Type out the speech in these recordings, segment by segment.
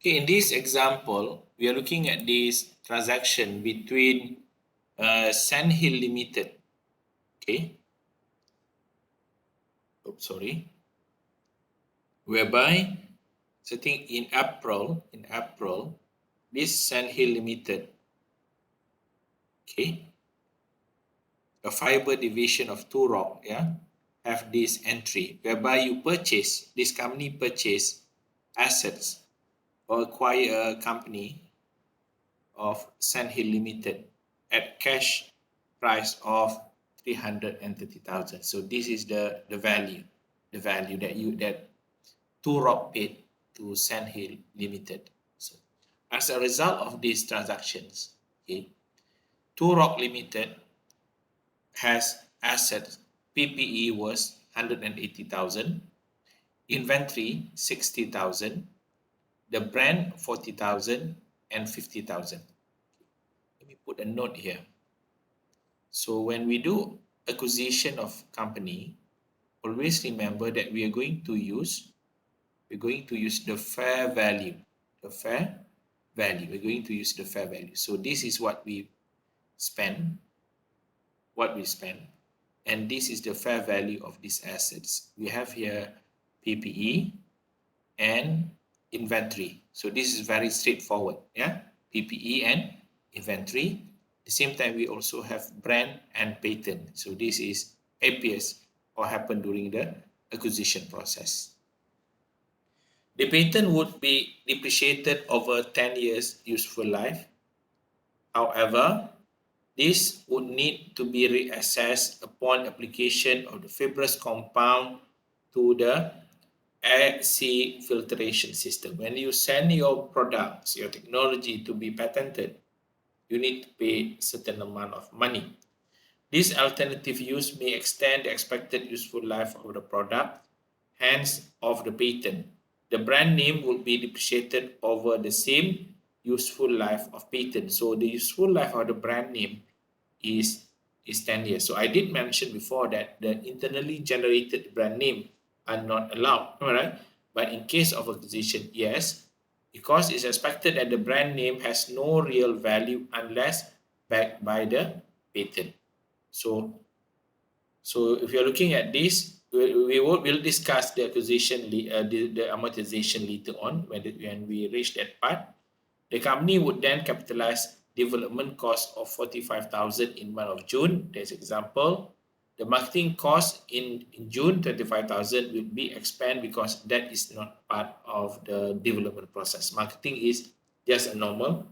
Okay, in this example, we are looking at this transaction between Sandhill Limited. Okay. Oops, sorry. Whereby, so I think in April, this Sandhill Limited, okay, a fiber division of Turok, yeah, have this entry whereby this company purchase assets or acquire a company of Sandhill Limited at cash price of 330,000. So this is the value that Turok paid to Sandhill Limited. So as a result of these transactions, okay, Turok Limited has assets. PPE was 180,000, inventory 60,000, the brand 40,000 and 50,000. Let me put a note here. So when we do acquisition of company, always remember that we're going to use the fair value. We're going to use the fair value. So this is what we spend, and this is the fair value of these assets. We have here PPE and inventory. So this is very straightforward, yeah? PPE and inventory. At the same time, we also have brand and patent. So this is appears or happened during the acquisition process. The patent would be depreciated over 10 years useful life. However, this would need to be reassessed upon application of the fibrous compound to the air-sea filtration system. When you send your products, your technology to be patented, you need to pay a certain amount of money. This alternative use may extend the expected useful life of the product, hence of the patent. The brand name will be depreciated over the same useful life of patent. So the useful life of the brand name is 10 years. So I did mention before that the internally generated brand name are not allowed, all right? But in case of acquisition, yes, because it's expected that the brand name has no real value unless backed by the patent. So if you're looking at this, we'll discuss the acquisition, the amortization later on when we reach that part. The company would then capitalize development cost of 45,000 in month of June. There's example. The marketing cost in June 25,000 will be expensed because that is not part of the development process. Marketing is just a normal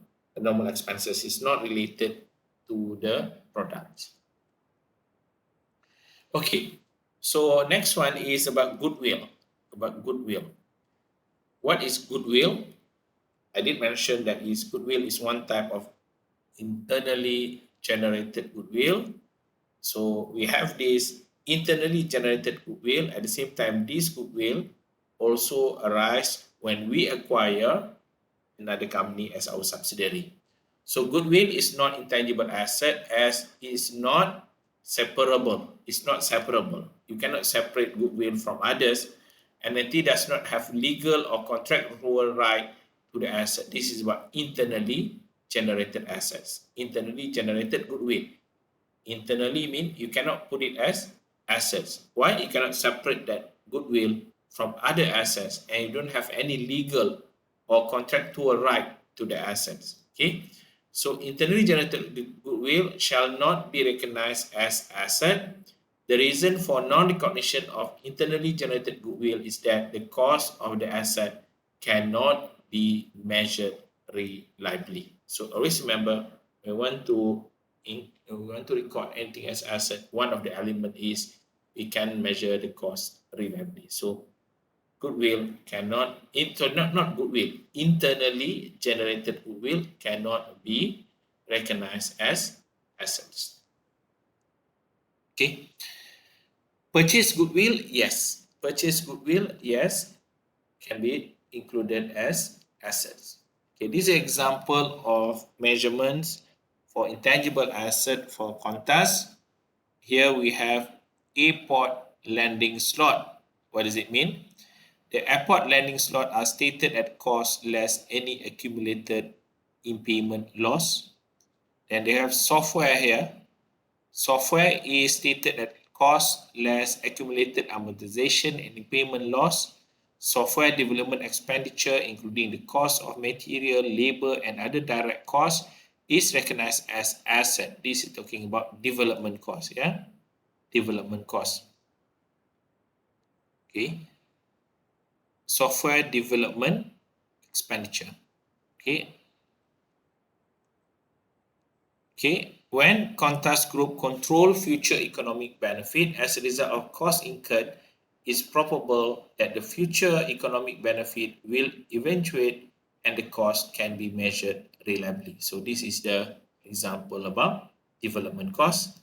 expenses. It's not related to the product. Okay, so next one is about goodwill. What is goodwill? I did mention that goodwill is one type of internally generated goodwill. So we have this internally generated goodwill. At the same time, this goodwill also arises when we acquire another company as our subsidiary. So goodwill is not intangible asset as it is not separable. It's not separable. You cannot separate goodwill from others. Entity does not have legal or contractual right to the asset. This is what internally generated assets. Internally generated goodwill. Internally means you cannot put it as assets. Why? You cannot separate that goodwill from other assets and you don't have any legal or contractual right to the assets. Okay. So internally generated goodwill shall not be recognized as asset. The reason for non-recognition of internally generated goodwill is that the cost of the asset cannot be measured reliably. So always remember, we want to record anything as asset. One of the element is we can measure the cost reliably. So goodwill cannot, not goodwill, internally generated goodwill cannot be recognized as assets. Okay. Purchase goodwill, yes. Purchase goodwill, yes, can be included as assets. Okay, this is an example of measurements for intangible asset for Qantas. Here we have airport landing slot. What does it mean? The airport landing slot are stated at cost less any accumulated in-payment loss. Then they have software here. Software is stated at cost less accumulated amortization and in-payment loss. Software development expenditure, including the cost of material, labor, and other direct costs, is recognized as asset. This is talking about development cost, yeah? Development cost. Okay. Software development expenditure. Okay. Okay. When Qantas Group control future economic benefit as a result of costs incurred, it's probable that the future economic benefit will eventuate and the cost can be measured reliably. So this is the example about development cost.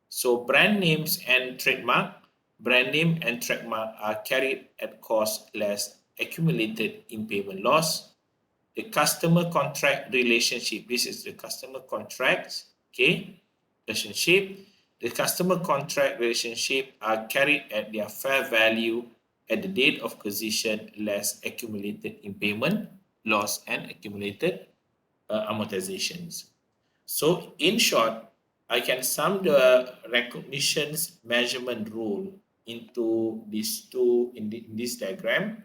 So brand names and trademark. Brand name and trademark are carried at cost less accumulated in payment loss. The customer contract relationship. This is the customer contracts, okay, relationship. The customer contract relationship are carried at their fair value at the date of acquisition less accumulated in payment loss and accumulated amortizations. So in short, I can sum the recognitions measurement rule into these two in this diagram.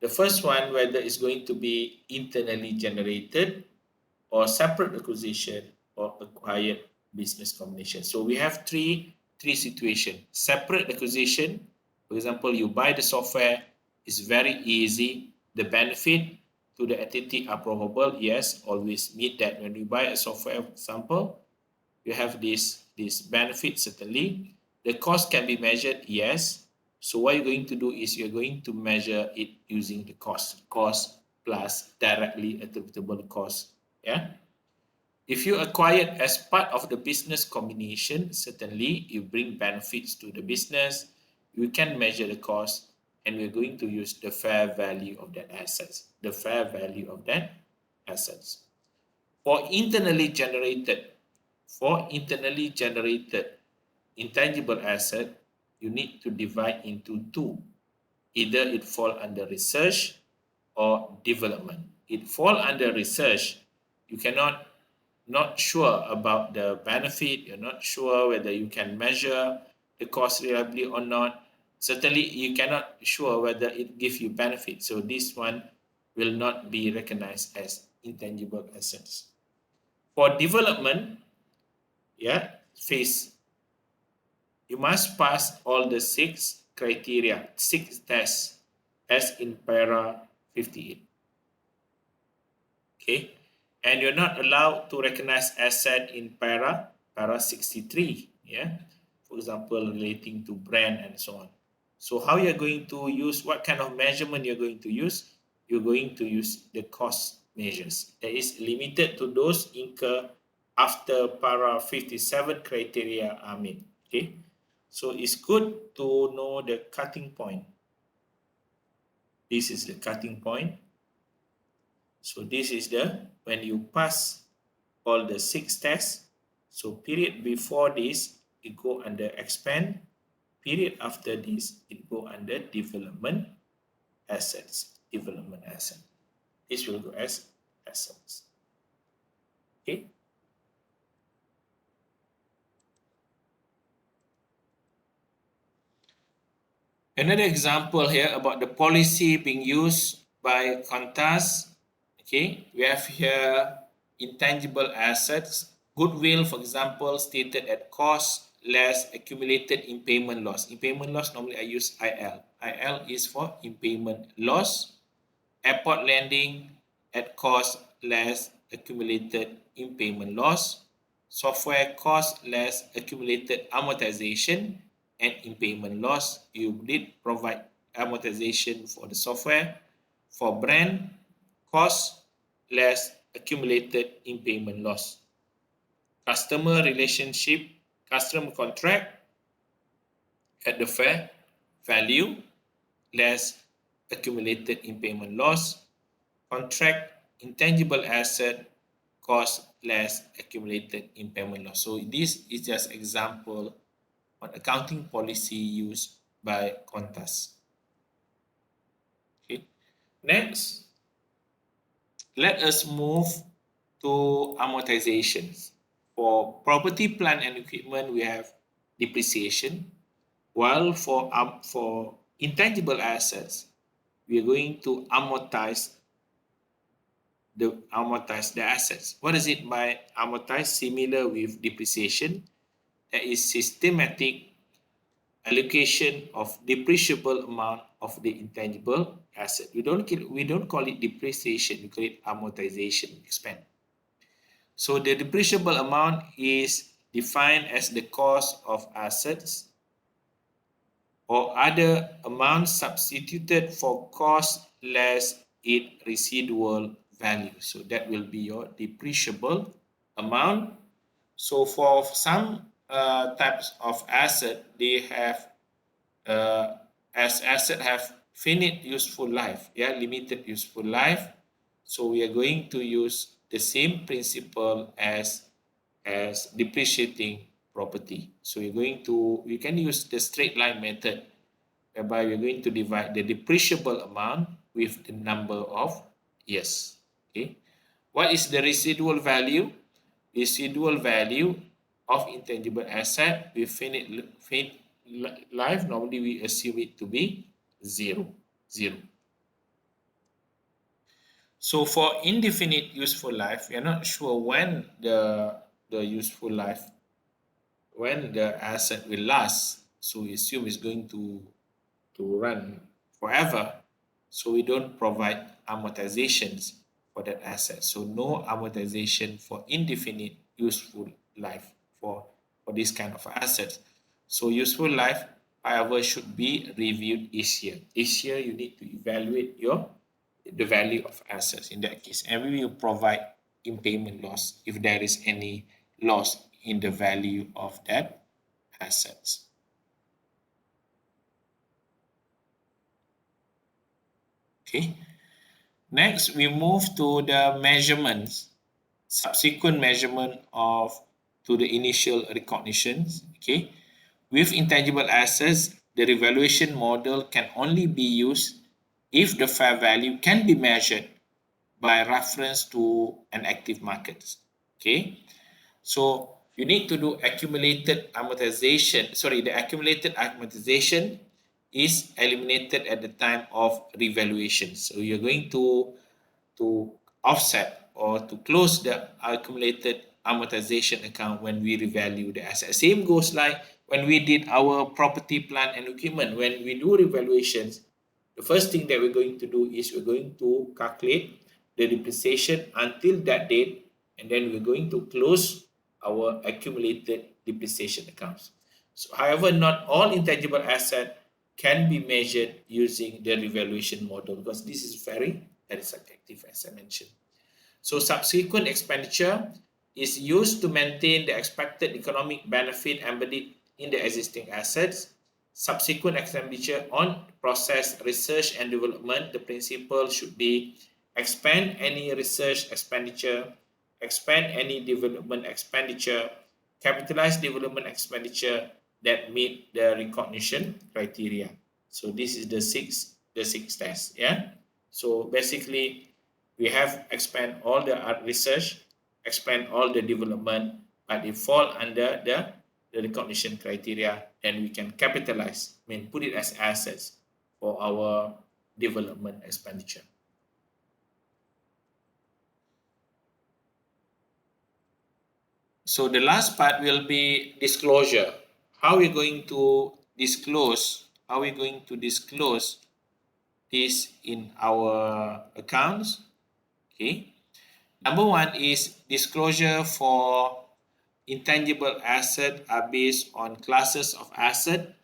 The first one, whether it's going to be internally generated or separate acquisition or acquired business combination. So we have three situations. Separate acquisition, for example, you buy the software, it's very easy. The benefit to the entity are probable, yes, always meet that. When you buy a software, for example, you have this benefit certainly. The cost can be measured, yes. So what you're going to do is you're going to measure it using the cost plus directly attributable cost. Yeah. If you acquire it as part of the business combination, certainly you bring benefits to the business. You can measure the cost, and we're going to use the fair value of that assets. The fair value of that assets. For internally generated intangible asset, you need to divide into two. Either it fall under research or development. It fall under research. You cannot not sure about the benefit. You're not sure whether you can measure the cost reliably or not. Certainly, you cannot sure whether it gives you benefit. So this one will not be recognized as intangible assets. For development, phase, you must pass all the six tests as in para 58. Okay, and you're not allowed to recognize asset in para 63. Yeah, for example, relating to brand and so on. So how you're going to use, what kind of measurement you're going to use? You're going to use the cost measures. That is limited to those incurred after para 57 criteria are met. Okay, so it's good to know the cutting point. This is the cutting point. So this is when you pass all the six tests. So period before this, it go under expand. Period after this, it go under development assets. Development asset. This will go as assets. Okay. Another example here about the policy being used by Qantas. Okay, we have here intangible assets. Goodwill, for example, stated at cost less accumulated in payment loss. In payment loss, normally I use IL. IL is for in payment loss. Airport landing at cost less accumulated in payment loss. Software cost less accumulated amortization and in payment loss. You did provide amortization for the software. For brand, cost less accumulated in payment loss. Customer relationship, customer contract at the fair value less accumulated in payment loss. Contract intangible asset cost less accumulated in payment loss. So this is just example on accounting policy used by Qantas. Next, let us move to amortizations. For property, plant, and equipment, we have depreciation, while for intangible assets, we are going to amortize the assets. What is it by amortize? Similar with depreciation, there is systematic allocation of depreciable amount of the intangible asset. We don't call it depreciation, we call it amortization expense. So the depreciable amount is defined as the cost of assets or other amount substituted for cost less its residual value. So that will be your depreciable amount. So for some types of asset, they have as asset have finite useful life, limited useful life. So we are going to use the same principle as depreciating property. So we can use the straight line method, whereby we're going to divide the depreciable amount with the number of years. Okay. What is the residual value? Residual value of intangible asset with finite life, normally we assume it to be zero. So for indefinite useful life, we are not sure when the useful life, when the asset will last. So we assume it's going to run forever. So we don't provide amortizations for that asset. So no amortization for indefinite useful life for this kind of assets. So useful life, however, should be reviewed each year. Each year you need to evaluate the value of assets in that case, and we will provide impairment loss if there is any loss in the value of that assets. Okay. Next, we move to the measurements, subsequent measurement of to the initial recognitions. Okay. With intangible assets, the revaluation model can only be used if the fair value can be measured by reference to an active market. Okay. So you need to do accumulated amortization. Sorry, the accumulated amortization is eliminated at the time of revaluation. So you're going to offset or to close the accumulated amortization account when we revalue the asset. Same goes like when we did our property, plant, and equipment. When we do revaluations, the first thing that we're going to do is we're going to calculate the depreciation until that date, and then we're going to close our accumulated depreciation accounts. So, however, not all intangible asset can be measured using the revaluation model because this is very subjective, as I mentioned. So subsequent expenditure is used to maintain the expected economic benefit embedded in the existing assets. Subsequent expenditure on process research and development, the principle should be expend any research expenditure, expend any development expenditure, capitalize development expenditure that meet the recognition criteria. So this is the six tests. So basically, we have expand all the research, expand all the development, but they fall under the recognition criteria, then we can capitalize, put it as assets for our development expenditure. So the last part will be disclosure. How are we going to disclose? How are we going to disclose this in our accounts? Okay. Number one is disclosure for intangible asset are based on classes of asset.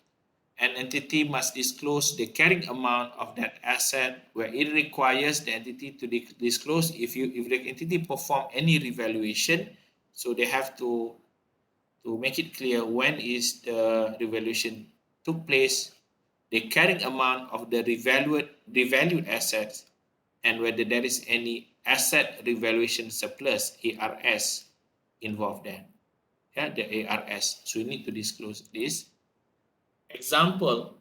An entity must disclose the carrying amount of that asset where it requires the entity to disclose if the entity perform any revaluation. So they have to make it clear when is the revaluation took place, the carrying amount of the revalued assets, and whether there is any asset revaluation surplus ARS involved there. The ARS. So you need to disclose this. Example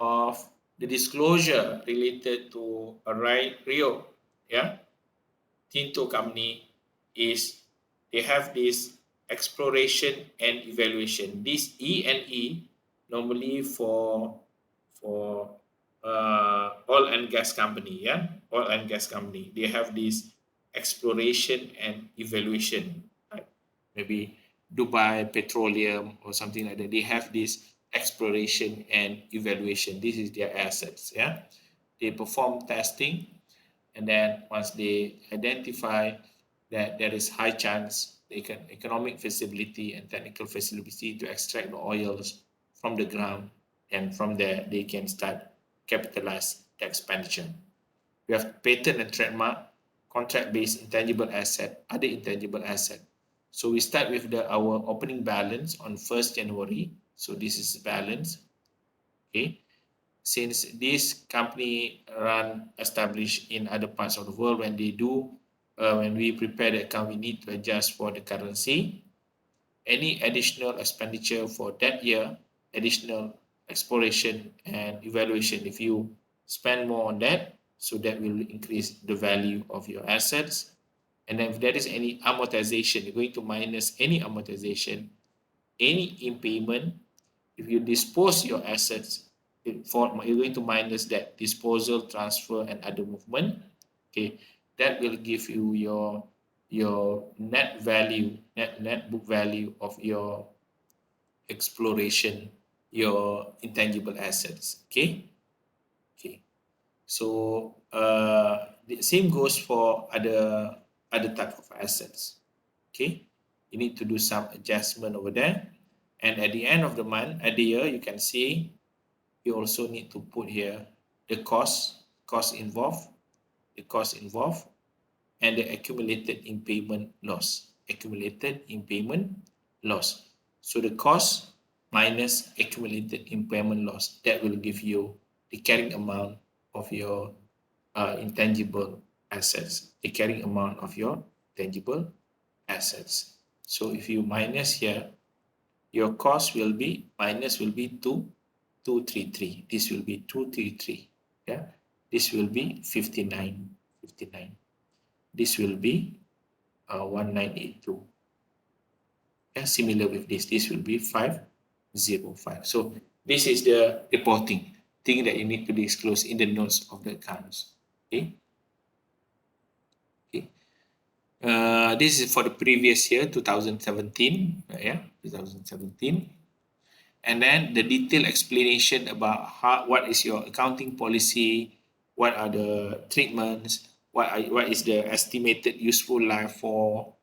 of the disclosure related to a Rio, yeah, Tinto company is they have this exploration and evaluation. This E&E normally for oil and gas company, yeah, oil and gas company. They have this exploration and evaluation, like maybe Dubai Petroleum or something like that. They have this exploration and evaluation. This is their assets, yeah. They perform testing, and then once they identify that there is high chance economic feasibility and technical feasibility to extract the oils from the ground, and from there they can start capitalize the expenditure. We have patent and trademark, contract-based intangible asset, other intangible asset. So we start with our opening balance on 1st January. So this is balance. Okay. Since this company run established in other parts of the world, when they do, when we prepare the account, we need to adjust for the currency. Any additional expenditure for that year, additional exploration and evaluation, if you spend more on that, so that will increase the value of your assets. And then if there is any amortization, you're going to minus any amortization, any impairment. If you dispose your assets, you're going to minus that disposal, transfer, and other movement. Okay, that will give you your net value, net book value of your exploration, your intangible assets. Okay, okay. So the same goes for other type of assets. Okay, you need to do some adjustment over there. And at the end of the month, at the year, you can see you also need to put here the cost involved, the cost involved, and the accumulated impairment loss. Accumulated impairment loss. So the cost minus accumulated impairment loss, that will give you the carrying amount of your intangible assets, the carrying amount of your tangible assets. So if you minus here, your cost will be minus will be 233. This will be 233. Yeah. This will be 59. This will be 1982. Yeah. Similar with this will be 505. So this is the reporting thing that you need to disclose in the notes of the accounts. Okay. Okay. This is for the previous year, 2017. Yeah, 2017. And then the detailed explanation about what is your accounting policy, what are the treatments, what is the estimated useful life for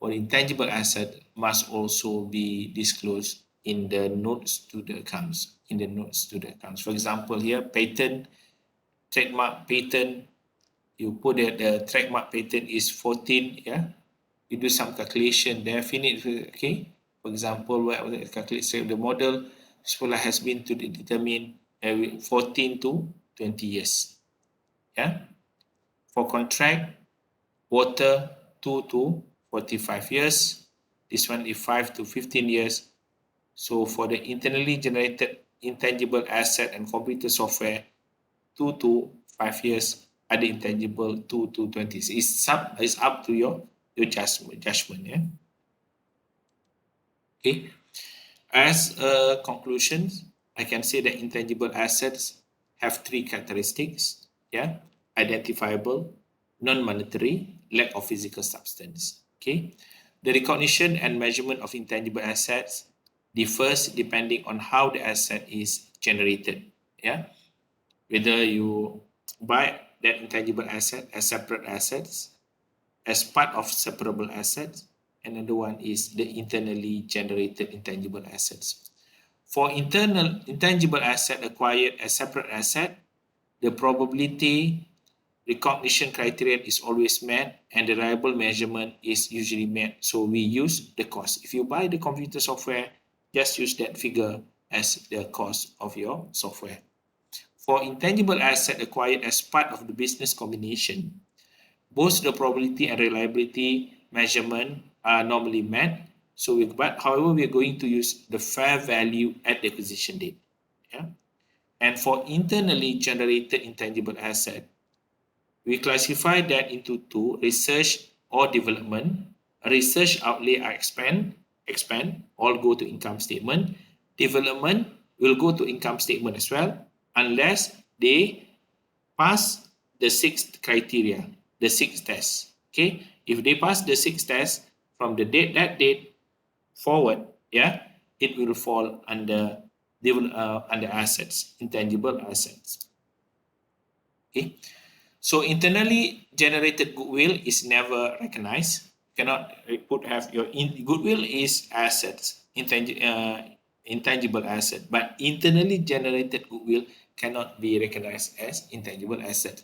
intangible asset must also be disclosed in the notes to the accounts. For example, here patent, trademark patent, you put that the trademark patent is 14, yeah. You do some calculation there, finish, okay. For example, what the calculation the model useful life has been to determine 14 to 20 years. Yeah. For contract, water 2 to 45 years. This one is 5 to 15 years. So for the internally generated intangible asset and computer software, 2 to 5 years. Other intangible 2 to 20. It's up to your judgment. Yeah. Okay. As a conclusion, I can say that intangible assets have three characteristics. Yeah. Identifiable, non-monetary, lack of physical substance. Okay. The recognition and measurement of intangible assets differs depending on how the asset is generated. Yeah. Whether you buy that intangible asset as separate assets, as part of separable assets. Another one is the internally generated intangible assets. For internal intangible asset acquired as separate asset, the probability recognition criterion is always met and the reliable measurement is usually met. So we use the cost. If you buy the computer software, just use that figure as the cost of your software. For intangible asset acquired as part of the business combination, both the probability and reliability measurement are normally met. However, we are going to use the fair value at the acquisition date. Yeah. And for internally generated intangible asset, we classify that into two: research or development. Research outlay are expand, all go to income statement. Development will go to income statement as well, unless they pass the sixth criteria, the sixth test. Okay, if they pass the sixth test from the date that date forward, yeah, it will fall under assets, intangible assets. Okay, so internally generated goodwill is never recognized. Cannot put have your goodwill is assets, intangible asset, but internally generated goodwill cannot be recognized as intangible asset.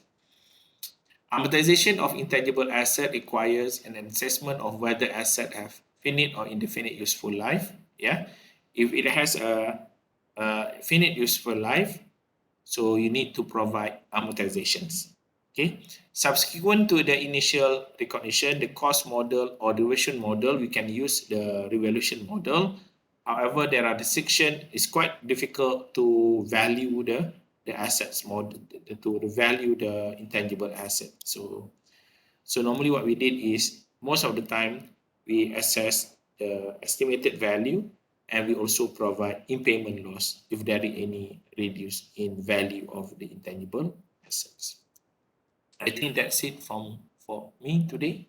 Amortization of intangible asset requires an assessment of whether asset have finite or indefinite useful life. Yeah, if it has a finite useful life, so you need to provide amortizations. Okay. Subsequent to the initial recognition, the cost model or duration model, we can use the revaluation model. However, there are restrictions. It's quite difficult to value the assets model, to value the intangible asset. So normally what we did is most of the time we assess the estimated value, and we also provide impairment loss if there is any reduce in value of the intangible assets. I think that's it for me today.